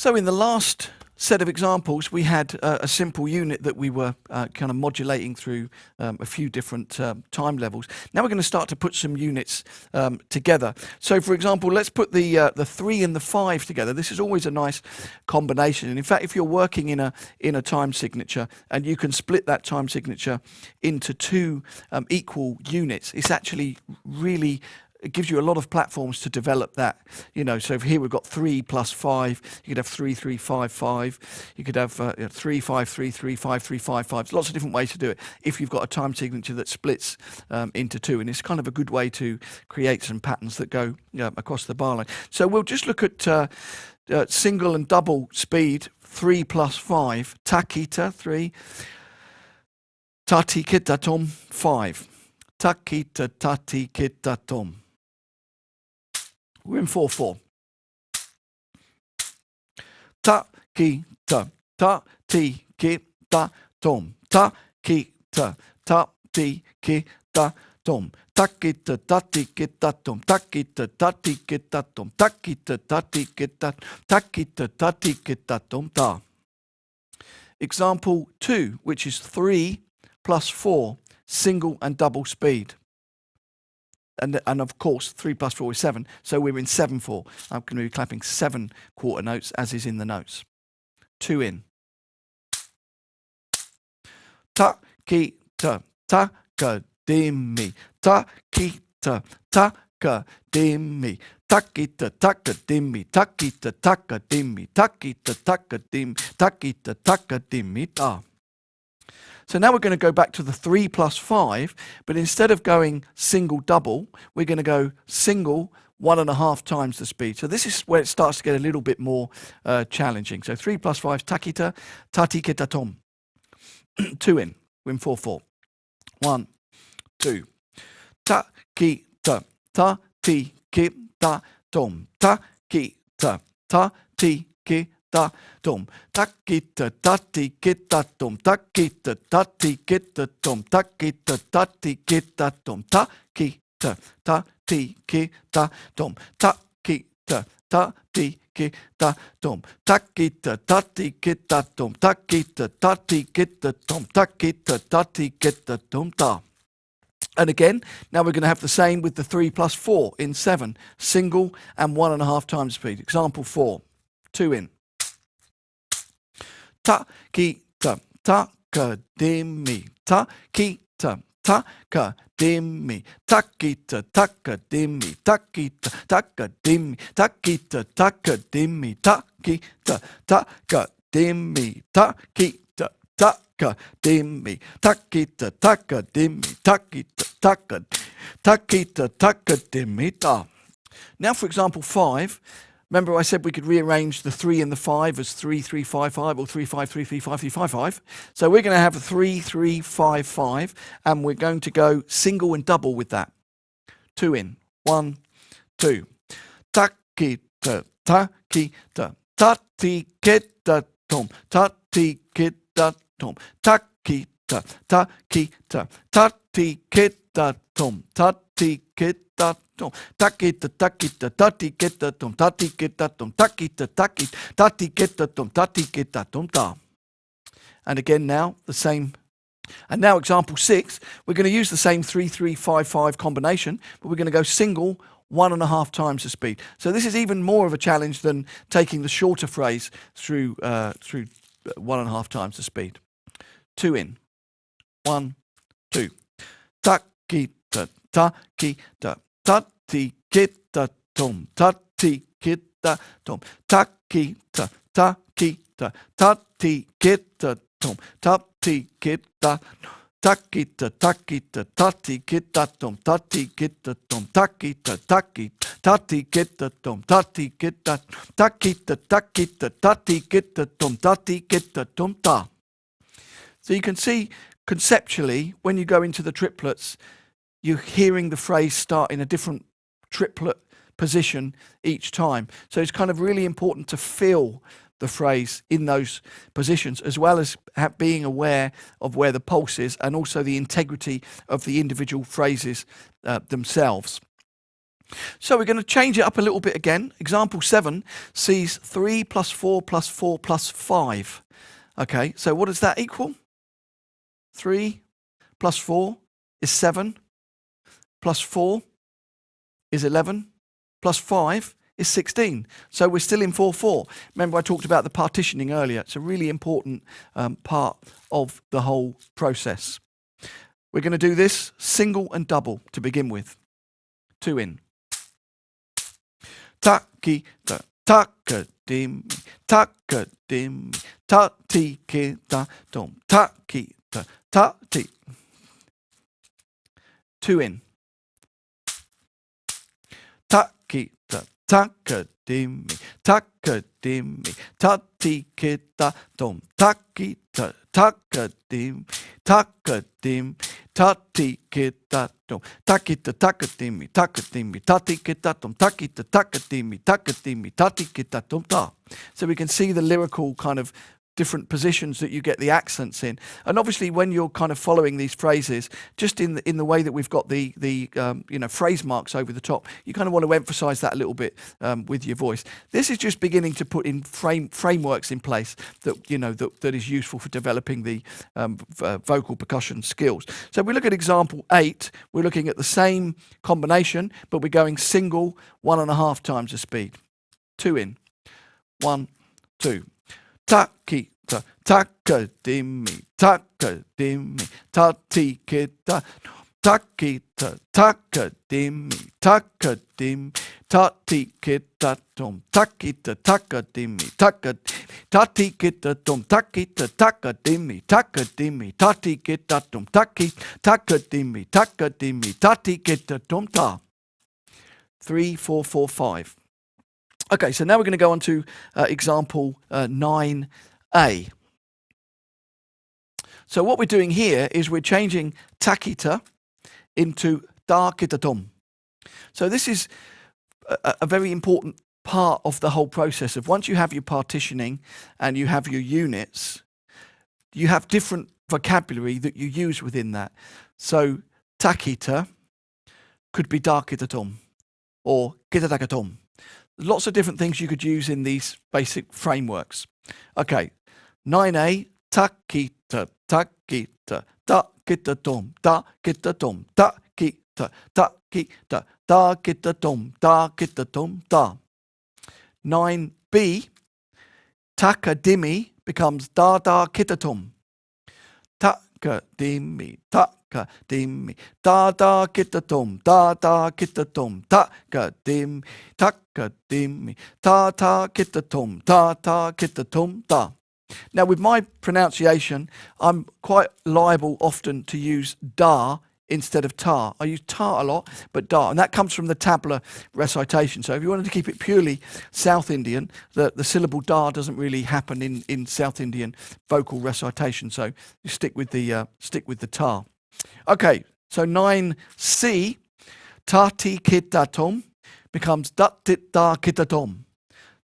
So in the last set of examples, we had a simple unit that we were kind of modulating through a few different time levels. Now we're going to start to put some units together. So for example, let's put the 3 and the 5 together. This is always a nice combination. And in fact, if you're working in a time signature and you can split that time signature into 2 equal units, it's actually really, it gives you a lot of platforms to develop that, you know. So here we've got 3 plus 5. You could have 3, 3, 5, 5. You could have 3, 5, 3, 3, 5, 3, 5, 5. There's lots of different ways to do it if you've got a time signature that splits into 2. And it's kind of a good way to create some patterns that go across the bar line. So we'll just look at single and double speed, 3 plus 5. Takita, 3. Tatikitatom, 5. Takita, tatikitatom. We're in 4/4. Ta ki ta ta ti ki ta tom ta ki ta ti ki ta tom ta ki ta ti ki ta tom ta ki ta ti ki ta tom ta ki ta ti ki ta ti ki ta tom ta. Example 2, which is 3 plus 4, single and double speed. And of course, 3 plus 4 is 7, so we're in 7/4. I'm going to be clapping 7 quarter notes, as is in the notes. 2 in. Ta ki ta ta ka dimmi ta ki ta ta ka dimmi ta ki ta ta ka dimmi ta ki ta ta ka dimmi ta ki ta ta ka dim ta ki ta ta ka dimmi ta. So now we're going to go back to the 3 plus 5, but instead of going single double, we're going to go single 1.5 times the speed. So this is where it starts to get a little bit more challenging. So 3 plus 5, takita, tatikita tom. 2 in, we're in 4/4. 1, 2. Takita, tatikita tom. Takita, tatikita tom. Takita tatikita tom. Takita tatikita tom. Takita tatikita tom. Takita tatikita tom. Takita tatikita tom. Takita tatikita tom. Takita tatikita tom. Takita tatikita tom ta. And again, now we're going to have the same with the 3 plus 4 in 7, single and 1.5 times speed. Example 4, 2 in. Ta ki ta ta ka dimmi ta ki ta ta ka dimmi ta ki ta ta ka dimmi ta ki ta ta ka dimmi ta ki ta ta ka dimmi ta ki ta ta ka dimmi ta ki ta ta ka dimmi ta ki ta ta ka dimmi ta ki ta ta ka ta ki ta ta ka dimmi ta. Now for example 5. Remember I said we could rearrange the 3 and the 5 as 3, 3, 5, 5 or 3, 5, 3, 3, 5, 3, 5, 5. So we're going to have a 3, 3, 5, 5 and we're going to go single and double with that. 2 in. 1, 2. Takita, takita, tatikita tom, tatikita tom, takita, takita, tatikita tom, tatikita tom, takita takita tatikita tom, tatikita tom, takita takita tatikita tom, tatikita tom ta. And again now the same. And now example 6, we're going to use the same 3, 3, 5, 5 combination, but we're going to go single 1.5 times the speed. So this is even more of a challenge than taking the shorter phrase through 1.5 times the speed. 2 in. 1, 2. Takita takita tatikita tom, tatikita tom, takita takita tatikita tom, tatikita takita takita tatikita tom, tatikita tom, takita takita tatikita tom, tatikita takita takita tatikita tom, tatikita tom ta. So you can see conceptually when you go into the triplets, you're hearing the phrase start in a different triplet position each time. So it's kind of really important to feel the phrase in those positions, as well as being aware of where the pulse is and also the integrity of the individual phrases themselves. So we're going to change it up a little bit again. Example 7 sees 3 plus 4 plus 4 plus 5. Okay, so what does that equal? 3 plus 4 is 7, plus 4 is 11, plus 5 is 16. So we're still in 4/4. Remember I talked about the partitioning earlier. It's a really important part of the whole process. We're going to do this single and double to begin with. 2 in. Taki ta taka dim taka dim ta ti ki ta dom taki ta ta ti. 2 in. Taki ta taka dim ta ti ki ta dom taki ta taka dim ta ti ki ta dom taki ta taka dim ta ti ki ta dom taki ta taka dim ta ti ki ta dom ta. So we can see the lyrical kind of different positions that you get the accents in, and obviously when you're kind of following these phrases, just in the way that we've got the phrase marks over the top, you kind of want to emphasize that a little bit with your voice. This is just beginning to put in frameworks in place that that is useful for developing the vocal percussion skills. So if we look at example 8, we're looking at the same combination, but we're going single 1.5 times the speed. 2 in. 1, 2. Taki ta taka dimmi ta ti ki ta taki ta taka dimmi ta ti ki ta dom taki ta taka dimmi ta ti ki ta dom taki ta taka dimmi ta ti ki ta dom taki taka dimmi ta ti ki ta dom ta. 3, 4, 4, 5. Okay, so now we're going to go on to example 9a. So what we're doing here is we're changing takita into dakitatum. So this is a very important part of the whole process of once you have your partitioning and you have your units, you have different vocabulary that you use within that. So takita could be dakitatum or kitadakatum. Lots of different things you could use in these basic frameworks. Okay, 9a, takita, takita, takitatum, takitatum, takita, takita, takitatum, takitatum, ta. 9b, takadimi becomes da-da-kitatum. Takadimi, takadimi, da-da-kitatum, da-da-kitatum, takadim, takadimi, ta-ta-kitatum, ta-ta-kitatum, da. Now with my pronunciation, I'm quite liable often to use da instead of ta. I use ta a lot, but da, and that comes from the Tabla recitation. So if you wanted to keep it purely South Indian, the syllable da doesn't really happen in South Indian vocal recitation. So you stick with the ta. Okay, so 9c, tati kitatum becomes datit da kitatum.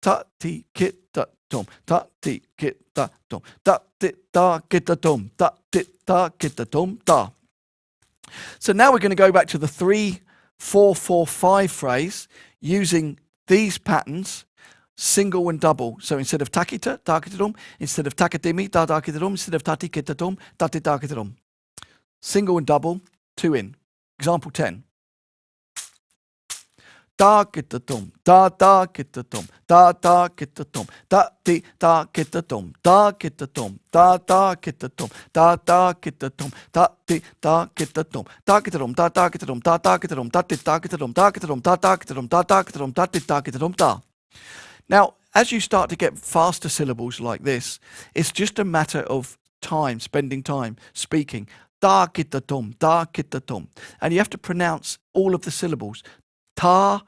Tati kitatum, tati kitatum, datit da kitatum, datit da kitatum, da. So now we're going to go back to the 3, 4, 4, 5 phrase using these patterns, single and double. So instead of takita, takitatum, instead of takadimi, da-da-kitatum, instead of tatikitatum, tati-da-kitatum. Single and double, 2 in. Example 10. Da-kitatum, da-da-kitatum, da-da-kitatum, da-ti-da-kitatum, da-kitatum, da-da-kitatum, da-da-kitatum, da-ti-da-kitatum, da-kitatum, da-da-kitatum, da-da-kitatum, da-ti-da-kitatum, da-kitatum, da-da-kitatum, da-da-kitatum, da-ti-da-kitatum, da. Now, as you start to get faster syllables like this, it's just a matter of time, spending time speaking. Da-kitatum, da-kitatum. And you have to pronounce all of the syllables. Ta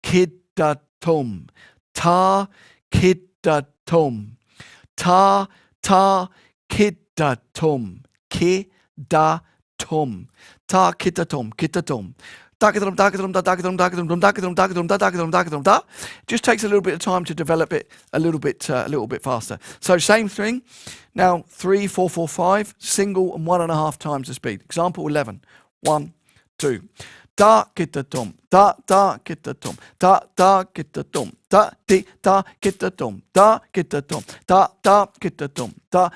kidatum, ta kidatum, ta kidatum, kidatum, ta kitatum, kitatum. Just takes a little bit of time to develop it a little bit faster. So same thing. Now 3, 4, 4, 5, single and 1.5 times the speed. Example 11. 1, 2. da kita tum, da kita tum, da kita tum, da kita tum, da kita tum, da kita tum, da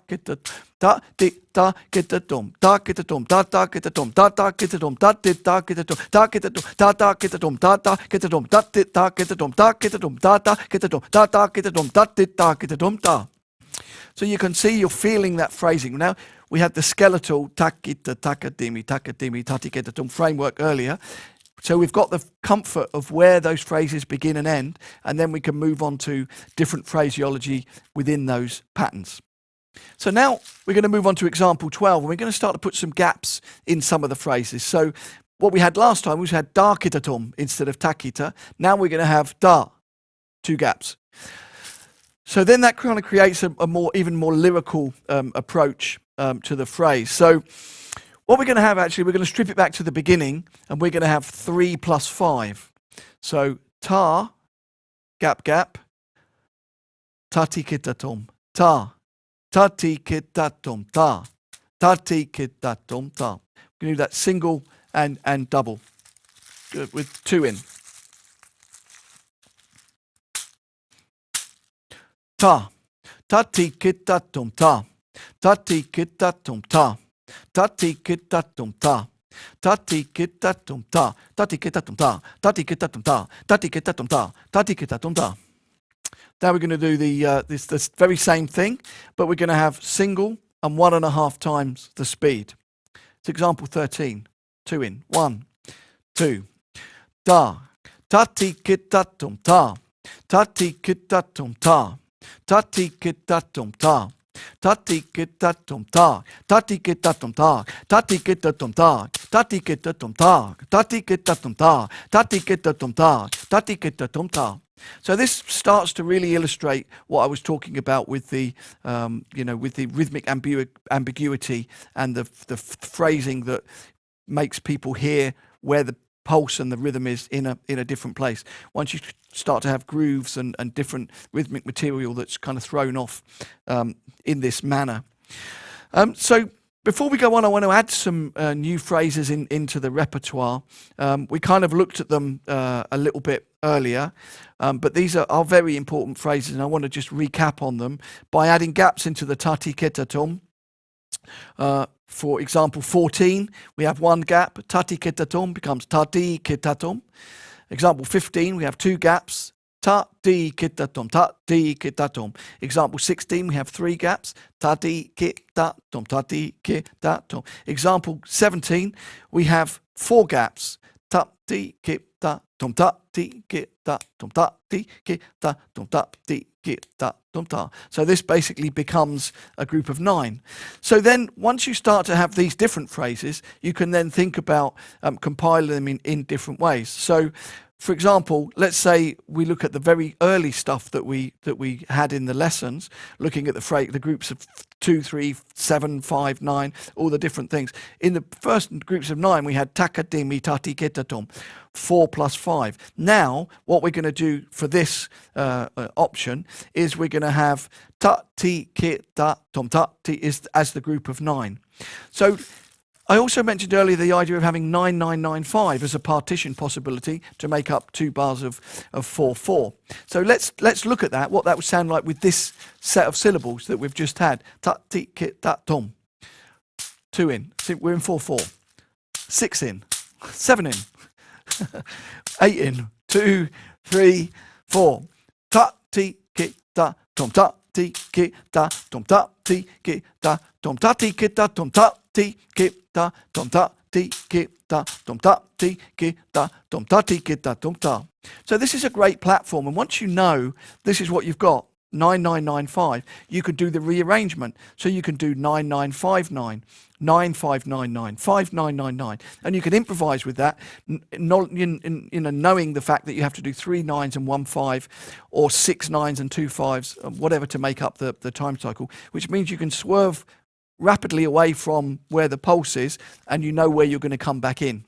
kita da kita tum, da kita tum, da kita tum, da kita tum, da kita tum, da kita tum, da kita tum, da kita tum, da kita tum, da kita tum, da kita tum, da kita tum, da kita tum, da. So you can see you're feeling that phrasing. Now, we had the skeletal takita, takadimi, tatiketatum framework earlier. So we've got the comfort of where those phrases begin and end, and then we can move on to different phraseology within those patterns. So now we're going to move on to example 12, and we're going to start to put some gaps in some of the phrases. So what we had last time was we had da kitatum instead of takita. Now we're going to have da, 2 gaps. So then that kind of creates a even more lyrical approach to the phrase. So what we're going to have actually, we're going to strip it back to the beginning, and we're going to have 3 plus 5. So ta, gap, gap, tatikitatum, ta, tatikitatum, ta, tatikitatum, ta. We're going to do that single and double with 2 in. Ta, tatikitatum, ta, tatikitatum, ta, tatikitatum, ta, tatikitatum, ta, tatikitatum, ta, tatikitatum, ta, tatikitatum, ta, tatikitatum, ta. Now we're going to do this very same thing, but we're going to have single and 1.5 times the speed. It's example 13. 2 in. 1, 2. Da, tatikitatum, ta, tatikitatum, ta. Tatikitatum ta, tatikitatum ta, tatikitatum ta, tatikitatum ta, tatikitatum ta, tatikitatum ta, tatikitatum ta, tatikitatum ta. So this starts to really illustrate what I was talking about with the, with the rhythmic ambiguity and the phrasing that makes people hear where the pulse and the rhythm is in a different place. Once you start to have grooves and different rhythmic material that's kind of thrown off in this manner. So before we go on, I want to add some new phrases into the repertoire. We kind of looked at them a little bit earlier, but these are very important phrases, and I want to just recap on them by adding gaps into the tatikitatum. For example 14, we have 1 gap, tatikitatum becomes tatikitatum. Example 15, we have 2 gaps, tatikitatum, tatikitatum. Example 16, we have 3 gaps, tatikitatum, tatikitatum. Example 17, we have 4 gaps, tatikitatum, tatikitatum, tatikitatum, tatikitatum. So this basically becomes a group of 9. So then once you start to have these different phrases, you can then think about compiling them in different ways. So for example, let's say we look at the very early stuff that we had in the lessons, looking at the groups of 2, 3, 7, 5, 9, all the different things. In the first groups of 9, we had takadimi tatikitatum, 4 plus 5. Now, what we're going to do for this option is we're going to have tatikitatum, tati is as the group of 9. So I also mentioned earlier the idea of having 9, 9, 9, 5 as a partition possibility to make up 2 bars of 4, 4. So let's look at that, what that would sound like with this set of syllables that we've just had. Ta-ti-ki-ta-tom. 2 in. So we're in 4, 4. 6 in. 7 in. 8 in. 2, 3, 4. Ta-ti-ki-ta-tom. Ta-ti-ki-ta-tom. Ta-ti-ki-ta-tom. Ta-ti-ki-ta-tom. Ta-ti-ki-ta-tom, ta-ti-ki-ta-tom, ta-ti-ki-ta-tom, ta-ti-ki-ta-tom, ta. So this is a great platform, and once you know this is what you've got, 9995, you could do the rearrangement. So you can do 9959, 9599, 5999, and you can improvise with that, knowing the fact that you have to do 3 9s and 1 5, or 6 9s and 2 5s, whatever to make up the time cycle, which means you can swerve rapidly away from where the pulse is, and you know where you're going to come back in,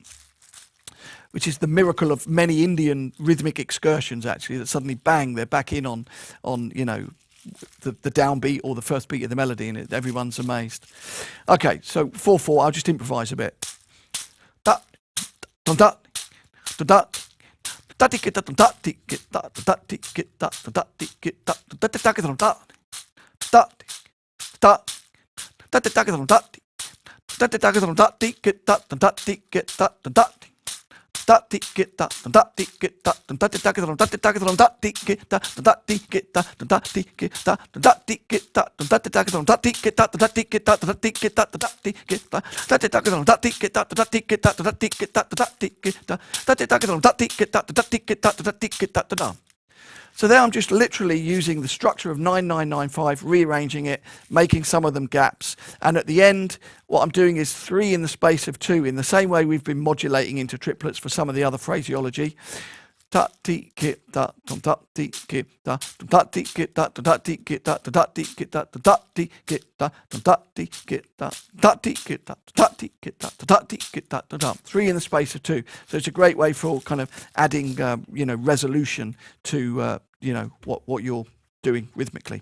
which is the miracle of many Indian rhythmic excursions, actually, that suddenly bang, they're back in on the downbeat or the first beat of the melody, and everyone's amazed. Okay, so 4 4, I'll just improvise a bit. Ta So there I'm just literally using the structure of 9-9-9-5, rearranging it, making some of them gaps. And at the end, what I'm doing is 3 in the space of 2, in the same way we've been modulating into triplets for some of the other phraseology. Three in the space of 2. So it's a great way for kind of adding, resolution to, what you're doing rhythmically.